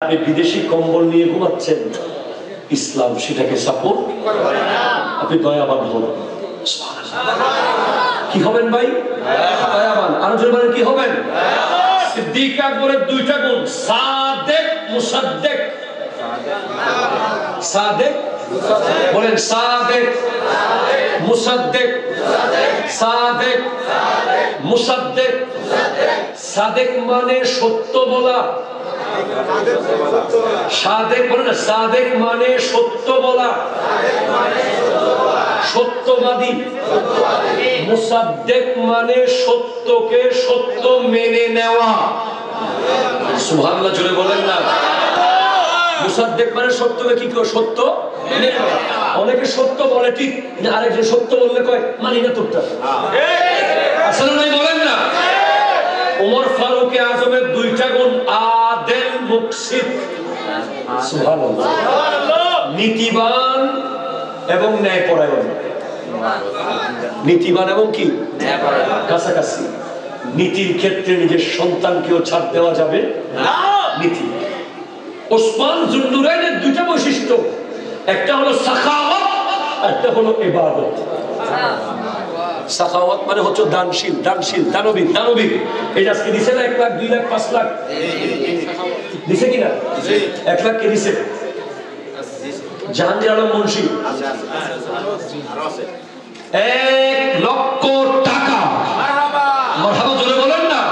আপনি বিদেশি কম্বল নিয়ে ঘুমাচ্ছেন, ইসলাম সেটাকে সাপোর্ট করে না। আপনি দয়াবান হন। কি হবেন ভাই? দয়াবান। আর জোরে বলেন কি হবেন? সিদ্দিক আকবরের দুইটা গুণ, সাদেক মুসাদ্দেক। সাদেক বলেন, সাদেক মুসাদ্দেক, সাদেক মুসাদ্দেক। সাদেক মানে সত্য বলা, সাদেক বলে না, সাদেক মানে সত্য বলা, সত্যবাদী। মুসাদ্দেক মানে সত্যকে সত্য মেনে নেওয়া। সুবহানাল্লাহ জোরে বলেন না। মুসাদ্দেক মানে সত্যকে কি করে সত্য মেনে নেওয়া। অনেকে সত্য বলে ঠিক, আরেকজন সত্য বললে কয় মানি না তোরটা। আসলে নাই বলেন না। ওমর ফারুক আজমের দুইটা গুণ, আদেল মুকসিত। সুবহানাল্লাহ। নীতিবান এবং ন্যায়পরায়ণ। নীতিবান এবং কি কাছাকাছি। নীতির ক্ষেত্রে নিজের সন্তানকেও ছাড় দেওয়া যাবে না। নীতি। ওসমান যুন্নুরাইনের দুইটা বৈশিষ্ট্য, একটা হলো সাখাওয়াত, একটা হলো ইবাদত। সাখাওয়াত মানে হচ্ছে দানশীল, দানশীল, দানবীর, দানবীর। এই আজকে দিছে না 1 লাখ 2 লাখ 5 লাখ দিছে কিনা? 1 লাখ কে দিছে? জাহাঙ্গীর আলম মুন্সি 1 লক্ষ টাকা। মারহাবা জোরে বলেন না।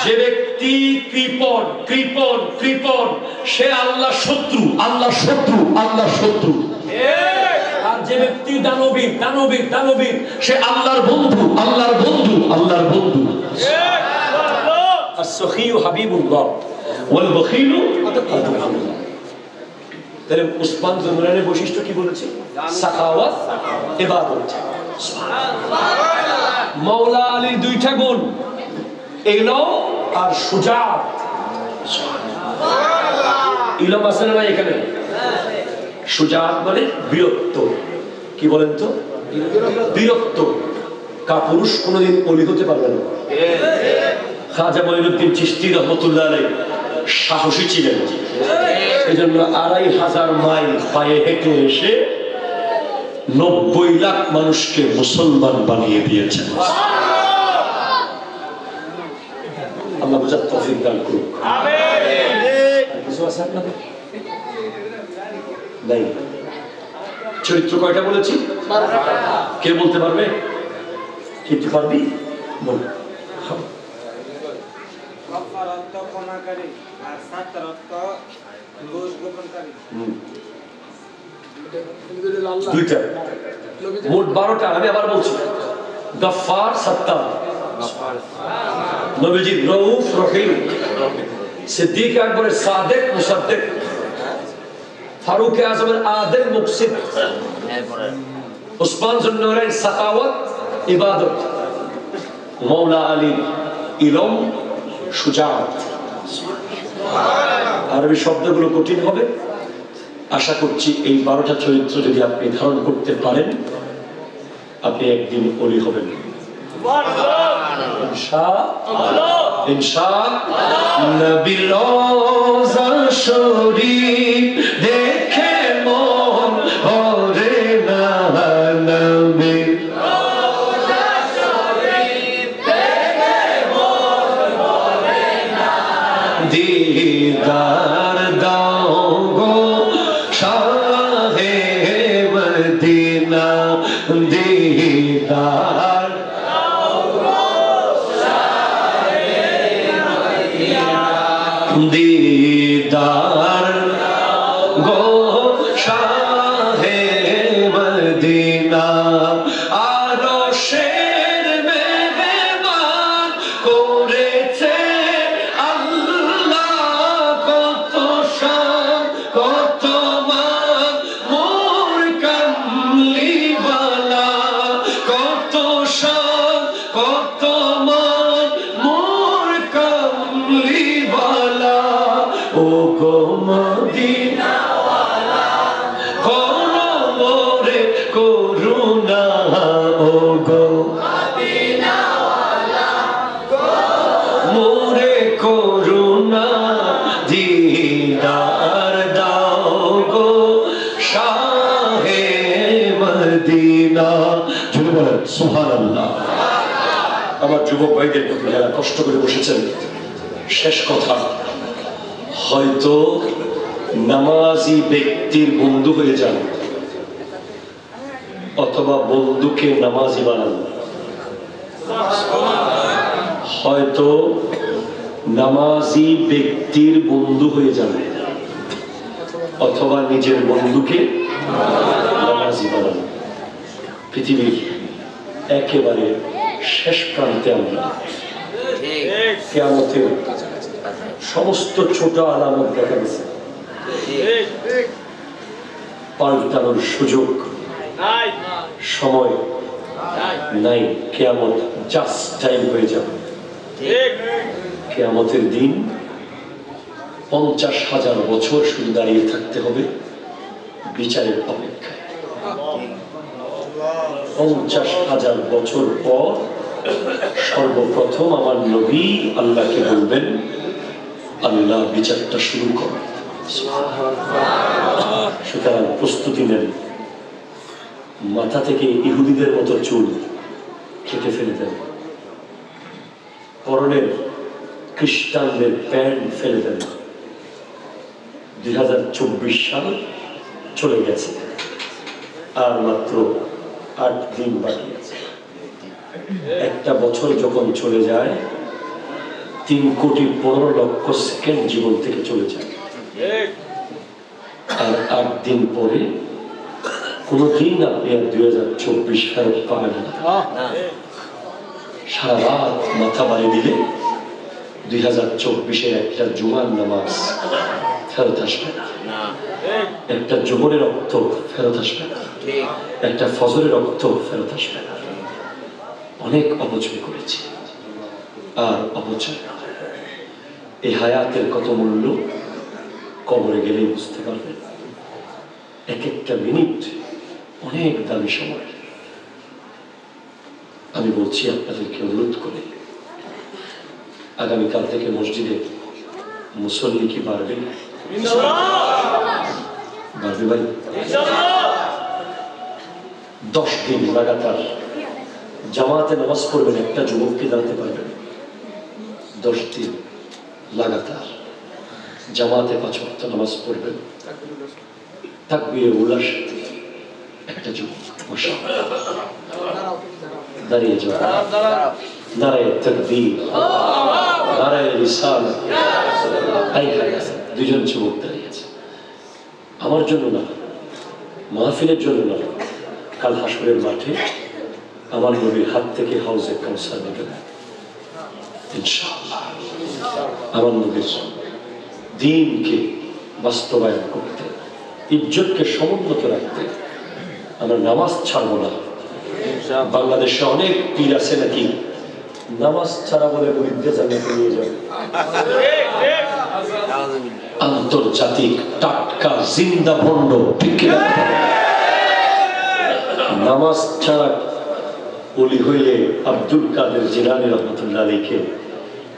যে ব্যক্তি কৃপণ, কৃপণ, কৃপণ, সে আল্লাহ শত্রু, আল্লাহ শত্রু, আল্লাহ শত্রু। আর যে ব্যক্তি দানবীর, দানবীর, দানবীর, সে আল্লাহর বন্ধু, আল্লাহর বন্ধু, আল্লাহর বন্ধু। as-sakhiyu habibullah wal bakhilu aduwwullah। তাহলে উসমান যুন্নুরাইনের বৈশিষ্ট্য কি বলেছে? সাখাওয়াত, ইবাদত। সুবহানাল্লাহ। মাওলা আলীর দুইটা গুণ, ইলম আর সুজাত। সুবহানাল্লাহ। ইলম আছে না এখানে? সুজাত মানে বীরত্ব। কি বলেন তো? বীরত্ব। কাপুরুষ কোনদিন ওলি হতে পারবে না। খাজা মঈনুদ্দিন চিশতি রহমাতুল্লাহ আলাইহি সাহসী ছিলেন। এজন্য 2500 মাইল পায়ে হেঁটে এসে 90 লাখ মানুষকে মুসলমান বানিয়ে দিয়েছেন। আল্লাহ বুঝার তৌফিক দান করুন। আমিন। কিছু আছে আপনাদের? নাই। চরিত্র কয়টা বলেছি? কে বলতে পারবে? কি পারবি? বল। দুইটা, মোট 12টা। আমি আবার বলছি, গফফার, সত্তার। নবীজি রউফ, রহিম। সিদ্দিক আকবরের সাদেক, মুসাদ্দেক। ফারুক আজমের আদেল, মুকসিত। উসমান যুন্নুরাইন সাখাওয়াত, ইবাদত। মাওলা আলী ইলম, সুজাত। আরবি শব্দগুলো কঠিন হবে। আশা করছি এই 12টা চরিত্র যদি আপনি ধারণ করতে পারেন, আপনি একদিন ওলি হবেন ইনশাআল্লাহ। ইনশাআল্লাহ। নবীর রওজা শরীফ দেখে মন ভরে না, নবীর রওজা শরীফ দেখে মন ভরে না। দিদার দাও গো শাহে মদিনা, দিদার দাও গো শাহে মদিনা, দিদার গো শাহে মদিনা। আরশের মেহমান করেছে আল্লাহ, কত শান, কত মান, মোর কামলিওয়ালা। কত শান, কত মান, মোর কামলিওয়ালা। ও গো মদিনাওয়ালা, করো মোরে করুণা। ও গো মদিনাওয়ালা, মোরে করুণা। দিদার দাও গো শাহে মদিনা। যদি বলেন সুবহানাল্লাহ। আমার যুবক ভাইদের প্রতি যারা কষ্ট করে বসেছেন, শেষ কথা, হয়তো নামাজি ব্যক্তির বন্ধু হয়ে যান অথবা বন্ধুকে নামাজি বানান। হয়তো নামাজি ব্যক্তির বন্ধু হয়ে যান অথবা নিজের বন্ধুকে নামাজি বানান। পৃথিবীর একেবারে শেষ প্রান্তে আমরা, কিয়ামতের সমস্ত ছোট আলামত দেখা গেছে, পাল্টানোর সুযোগ সময় নাই। কিয়ামত জাস্ট টাইম হয়ে যাবে। কিয়ামতের দিন 50,000 বছর শুধু দাঁড়িয়ে থাকতে হবে বিচারের অপেক্ষায়। 50,000 বছর পর সর্বপ্রথম আমার নবী আল্লাহকে বলবেন, আল্লাহ বিচারটা শুরু করেন। সুতরাং প্রস্তুতি নেন। মাথা থেকে ইহুদিদের মতো চুল কেটে ফেলে দেন, পরনের খ্রিস্টানদের প্যান্ট ফেলে দেন। 2024 সাল চলে গেছে, আর মাত্র 8 দিন বাকি আছে। একটা বছর যখন চলে যায়, 3,15,00,000 সেকেন্ড জীবন থেকে চলে যায়। আর 8 দিন পরে কোনদিন আপনি আর 2024 ফেরত পাবেন না। সারা রাত মাথা বাড়ি দিলে 2024-এর একটা জুমার নামাজ ফেরত আসবে না, একটা জোহরের রক্ত ফেরত আসবে না, একটা ফজরের রক্ত ফেরত আসবে না। অনেক অপচয় করেছি, আর অপচয় না। এই হায়াতের কত মূল্য কবরে গেলেই বুঝতে পারবেন। এক একটা মিনিট অনেক দামি সময়। আমি বলছি আপনাদেরকে অনুরোধ করে, আগামীকাল থেকে মসজিদে মুসল্লি কি বাড়বে? বাড়বে ভাই। 10 দিন লাগাতার জামাতে নামাজ পড়বেন, একটা যুবককে জানতে পারবেন। 10 দিন লাগাতার জামাতে 5 ওয়াক্ত নামাজ পড়বেন, তাকবীরে উল্লাস একটা যুবক। দাঁড়িয়ে যাও, নারায়ে তাকবীর, নারায়ে রিসালাত। দুজন যুবক দাঁড়িয়েছে, আমার জন্য না, মাহফিলের জন্য না, কাল হাসরের মাঠে আমার নবীর হাত থেকে হাউজে কাউসার নেবেন ইনশাআল্লাহ। আমার নবীর দ্বীনকে বাস্তবায়ন করতে, ইজ্জতকে সমুন্নত রাখতে আমরা নামাজ ছাড়বো না। বাংলাদেশে অনেক পীর আছে নাকি নামাজ ছাড়া বলে মুরিদদের জান্নাতে নিয়ে যাবে। আন্তর্জাতিক টাটকা জিন্দা ভণ্ড নামাজ ছাড়া ওলি হইলে আব্দুল কাদের জিলানী রহমতুল্লাহ আলাইহি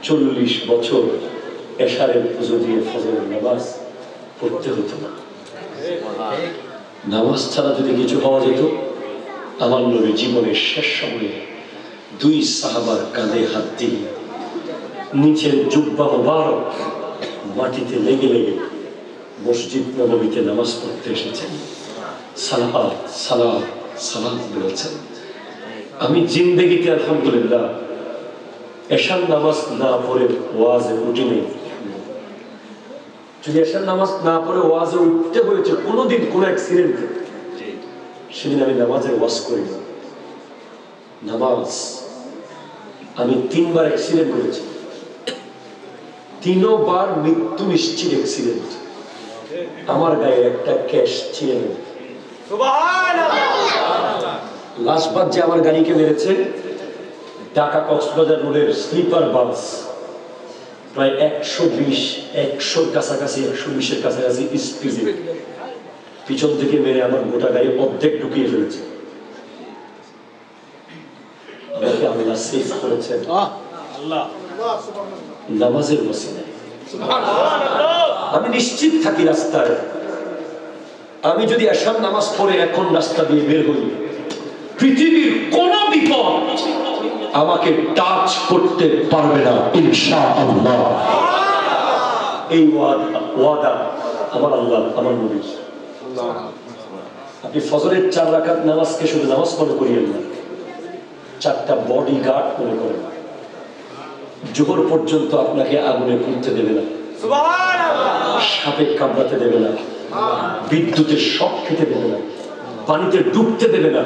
40 বছর এশারের পুজো দিয়ে ফজরের নামাজ পড়তে হতো না। নামাজ ছাড়া যদি কিছু হওয়া যেত, আমার নবী জীবনের শেষ সময়ে 2 সাহাবার কাঁধে হাত দিয়ে নিচের জুব্বা মুবারক মাটিতে লেগে লেগে মসজিদ নববীতে নামাজ পড়তে এসেছেন। সালাত সালাত সালাত বলেছেন। আমি জিন্দেগিতে আলহামদুলিল্লাহ এশার নামাজ না পড়ে ওয়াজে উঠি নেই। যদি এশার নামাজ না পড়ে ওয়াজে উঠতে হয়েছে কোনোদিন কোনো অ্যাক্সিডেন্টে, সেদিন আমি নামাজের ওয়াজ করি না। নামাজ আমি 3 বার অ্যাক্সিডেন্ট করেছি, 3 বার মৃত্যু নিশ্চিত অ্যাক্সিডেন্ট। আমার গায়ে একটা ক্যাশ ছিল। লাস্ট বার যে আমার গাড়িকে মেরেছে ঢাকা কক্সবাজার রোডের স্লিপার বাস, প্রায় 120-100 কাছাকাছি, 120-এর কাছাকাছি স্পিডে পিছন থেকে মেরে আমার গোটা গাড়ি অর্ধেক ঢুকিয়ে ফেলেছে। আমাকে আল্লাহ সেভ করেছেন নামাজের ওসিলায়। আমি নিশ্চিত থাকি রাস্তায়, আমি যদি এশার নামাজ পড়ে এখন রাস্তা দিয়ে বের হই, পৃথিবীর কোন বিপদ আমাকে টাচ করতে পারবে না ইনশাআল্লাহ। এই ওয়াদা আমার আল্লাহ, আমার নবী। আপনি ফজরের 4 রাকাত নামাজকে শুধু নামাজ মনে করিয়েন না, 4টা বডি গার্ড মনে করেন। জোহর পর্যন্ত আপনাকে আগুনে পুড়তে দেবে না, সাপে কামড়াতে দেবে না, বিদ্যুতের শক খেতে দেবে না, পানিতে ডুবতে দেবে না।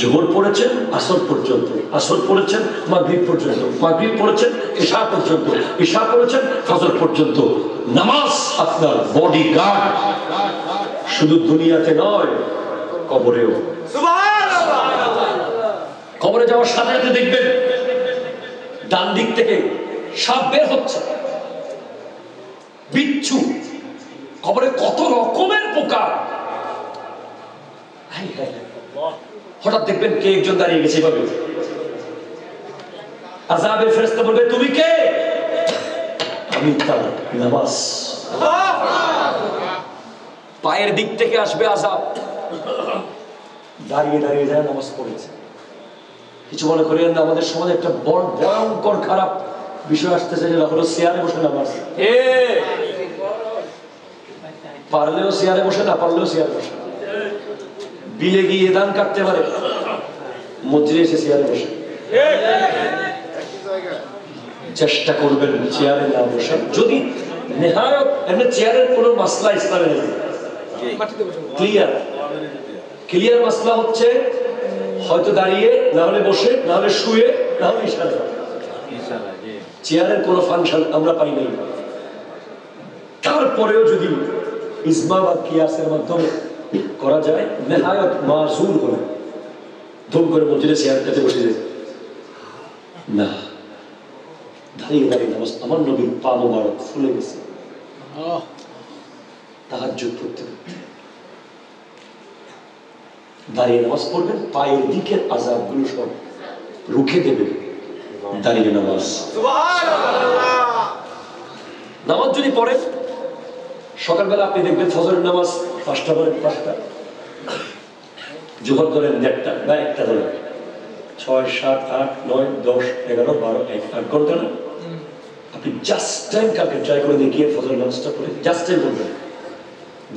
জোহর পড়েছেন আসর পর্যন্ত, আসর পড়েছেন মাগরিব পর্যন্ত, মাগরিব পড়েছেন ইশা পর্যন্ত, ইশা পড়েছেন ফজর পর্যন্ত। নামাজ আপনার বডি গার্ড, শুধু দুনিয়াতে নয় কবরেও। কবরে যাওয়ার সাথে সাথে দেখবেন ডান দিক থেকে সাপ বের হচ্ছে, বিচ্ছু, কবরে কত রকমের পোকা। হঠাৎ দেখবেন কে একজন দাঁড়িয়ে গেছে এভাবে, আযাবের ফেরেশতা বলবে তুমি কে? আমি তার নামাজ। পায়ের দিক থেকে আসবে আযাব, দাঁড়িয়ে দাঁড়িয়ে যায় নামাজ পড়েছে। কিছু মনে করেন না, আমাদের সমাজে একটা বড় ভয়ঙ্কর খারাপ বিষয় আসতেছে, যেটা হলো চেয়ারে বসে নামাজ। পারলেও চেয়ারে বসে, না পারলেও চেয়ারে বসে। বিলে গিয়ে দান কাটতে পারে, মসজিদে এসে চেয়ারে বসে। চেষ্টা করবেন চেয়ারে না বসে। যদি নেহায়ত এমনি চেয়ারের কোনো মাসলা ইসলামে নেই, ক্লিয়ার ক্লিয়ার মাসলা হচ্ছে হয়তো দাঁড়িয়ে, না হলে বসে, না হলে শুয়ে, না হলে ইশারা। চেয়ারের কোনো ফাংশন আমরা পাই নাই। তারপরেও যদি ইজমা বা কিয়াসের মাধ্যমে করা যায়, নেহায়ত মাযুর হলে ধুম করে মসজিদে চেয়ারটাতে বসে যায় না, দাঁড়িয়ে দাঁড়িয়ে নামাজ। আমার নবীর পা মোবারক ফুলে গেছে তাহাজ্জুদ পড়তে পড়তে। দাঁড়িয়ে নামাজ পড়বেন, পায়ের দিকের আযাবগুলো সব রুখে দেবে দাঁড়িয়ে নামাজ। নামাজ যদি পড়েন সকালবেলা, আপনি দেখবেন ফজরের নামাজ 5টা ধরেন, 5টা, জোহর ধরেন 1টা বা 1টা ধরেন, 6, 7, 8, 9, 10, 11, 12, 8 ঘন্টা না? আপনি জাস্ট টাইম কালকে ট্রাই করে দেখিয়ে ফজরের নামাজটা পড়ে জাস্ট টাইম করবেন,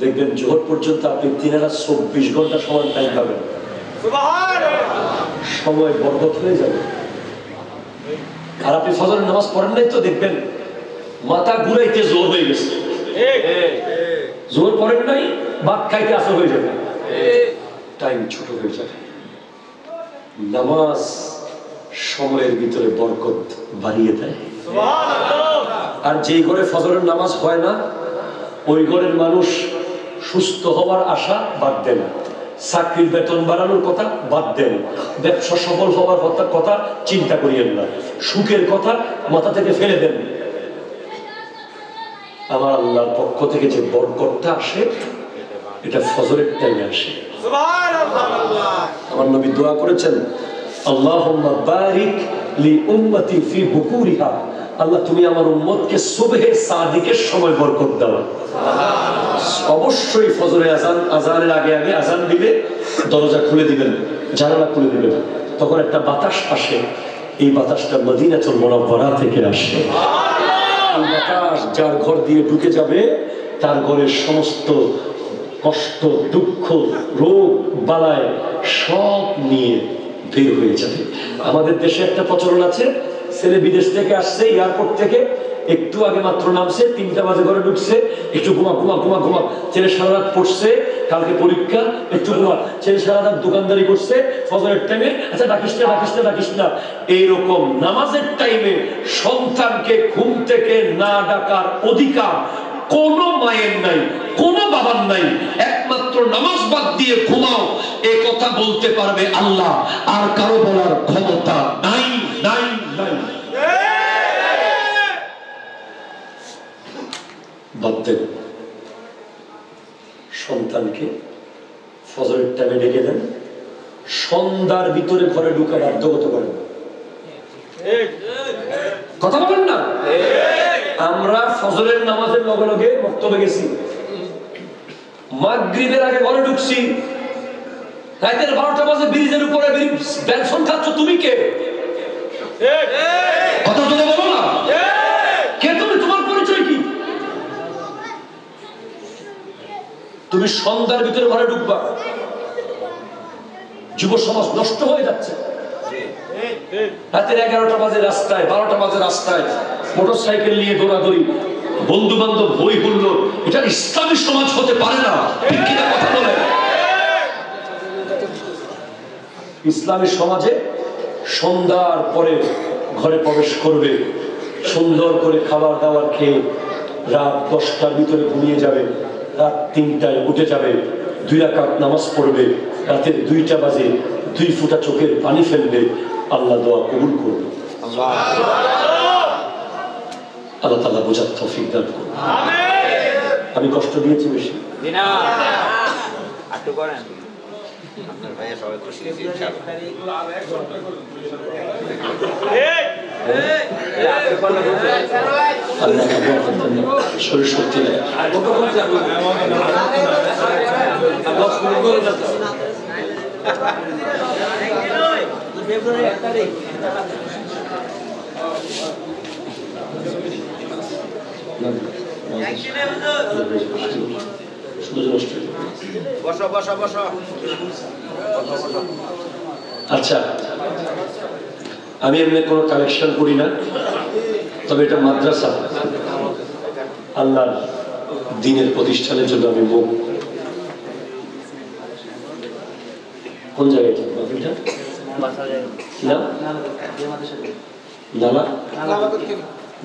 দেখবেন জোহর পর্যন্ত আপনি 3/24 ঘন্টা সমান টাইম পাবেন। সময় বরকত হয়ে যাবে। আর আপনি ফজরের নামাজ পড়েন নাই তো দেখবেন মাথা ঘুরাইতে জোর হয়ে গেছে। জোর পড়েন নাই, ভাত খাইতে আসর হয়ে যাবে, টাইম ছোট হয়ে যাবে। নামাজ সময়ের ভিতরে বরকত বাড়িয়ে দেয়। আর যেই ঘরে ফজরের নামাজ হয় না, ওই ঘরের মানুষ সুস্থ হওয়ার আশা বাদ দেন, চাকরির বেতন বাড়ানোর কথা বাদ দেন, ব্যবসা সফল হওয়ার কথা চিন্তা করিয়েন না, সুখের কথা মাথা থেকে ফেলে দেন। আমার আল্লাহর পক্ষ থেকে যে বরকতটা আসে, এটা ফজরের টাইমে আসে। আমার নবী দোয়া করেছেন, আল্লাহুম্মা বারিক লি উম্মতি ফি বুকুরিহা, আল্লাহ তুমি আমার উম্মতকে সুবহে সাদিকের সময় বরকত দাও। অবশ্যই ফজরে আজানের আগে আগে আজান দিলে দরজা খুলে দিবেন, জানালা খুলে দিবেন, তখন একটা বাতাস আসে, এই বাতাসটা মদিনাতুল মুনাওয়ারা থেকে আসে। এই বাতাস যার ঘর দিয়ে ঢুকে যাবে, তার ঘরের সমস্ত কষ্ট, দুঃখ, রোগ, বালায় সব নিয়ে বের হয়ে যাবে। আমাদের দেশে একটা প্রচলন আছে, ছেলে বিদেশ থেকে আসছে, এয়ারপোর্ট থেকে একটু আগে মাত্র নামছে, 3টা বাজে ঘরে ঢুকছে, একটু ঘুমা ঘুমা ঘুমা ঘুমা, ছেলে সারা রাত পড়ছে, কালকে পরীক্ষা, একটু ঘুমা, ছেলে সারা রাত দোকানদারি করছে, ফজরের টাইমে আচ্ছা ডাকিস না ডাকিস না ডাকিস না। এইরকম নামাজের টাইমে সন্তানকে ঘুম থেকে না ডাকার অধিকার কোনো মায়ের নাই, কোনো বাবার নাই। একমাত্র নামাজ বাদ দিয়ে ঘুমাও, এ কথা বলতে পারবে আল্লাহ, আর কারো বলার ক্ষমতা নাই নাই নাই। ভাবতেন সন্তানকে ফজরের টাইমে ডেকে দেন, সন্ধ্যার ভিতরে ঘরে ঢুকা বাধ্যগত করেন। কথা বলেন না? আমরা ফজরের নামাজের লগে লগে বক্তব্যে গেছি, মাগরিবের আগে ঘরে ঢুকছি, রাতের 12টা বাজে ব্রিজের উপরে বেলসন খাচ্ছ, তুমি কে? কথা তো বলো না, কে তুমি? তোমার পরিচয় কি? তুমি সন্ধ্যার ভিতরে ঘরে ঢুকবা, যুব সমাজ নষ্ট হয়ে যাচ্ছে। রাতের 11টা বাজে রাস্তায়, 12টা বাজে রাস্তায় মোটর সাইকেল নিয়ে দৌড়াদৌড়ি, বন্ধু বান্ধব হই হুল্লোড়, এটা ইসলামী সমাজ হতে পারে না। ঠিক কিনা কথা বলে? ইসলামী সমাজে সন্ধ্যার পরে ঘরে প্রবেশ করবে, সুন্দর করে খাবার দাবার খেয়ে রাত 10টার ভিতরে ঘুমিয়ে যাবে, রাত 3টায় উঠে যাবে, 2 রাকাত নামাজ পড়বে, রাতের 2টা বাজে 2 ফোঁটা চোখের পানি ফেলবে, আল্লাহ দোয়া কবুল করবে। আল্লাহ তাআলা বোঝার তৌফিক দান করুন। আমি কষ্ট দিয়েছি বেশি? শরীর শক্তি নেই। আচ্ছা, আমি এমনি কোনো কালেকশন করি না, তবে এটা মাদ্রাসা, আল্লাহর দ্বীনের প্রতিষ্ঠানের জন্য আমি মুখ। কোন জায়গায়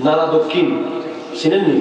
নালা দক্ষিণ, চিনেননি?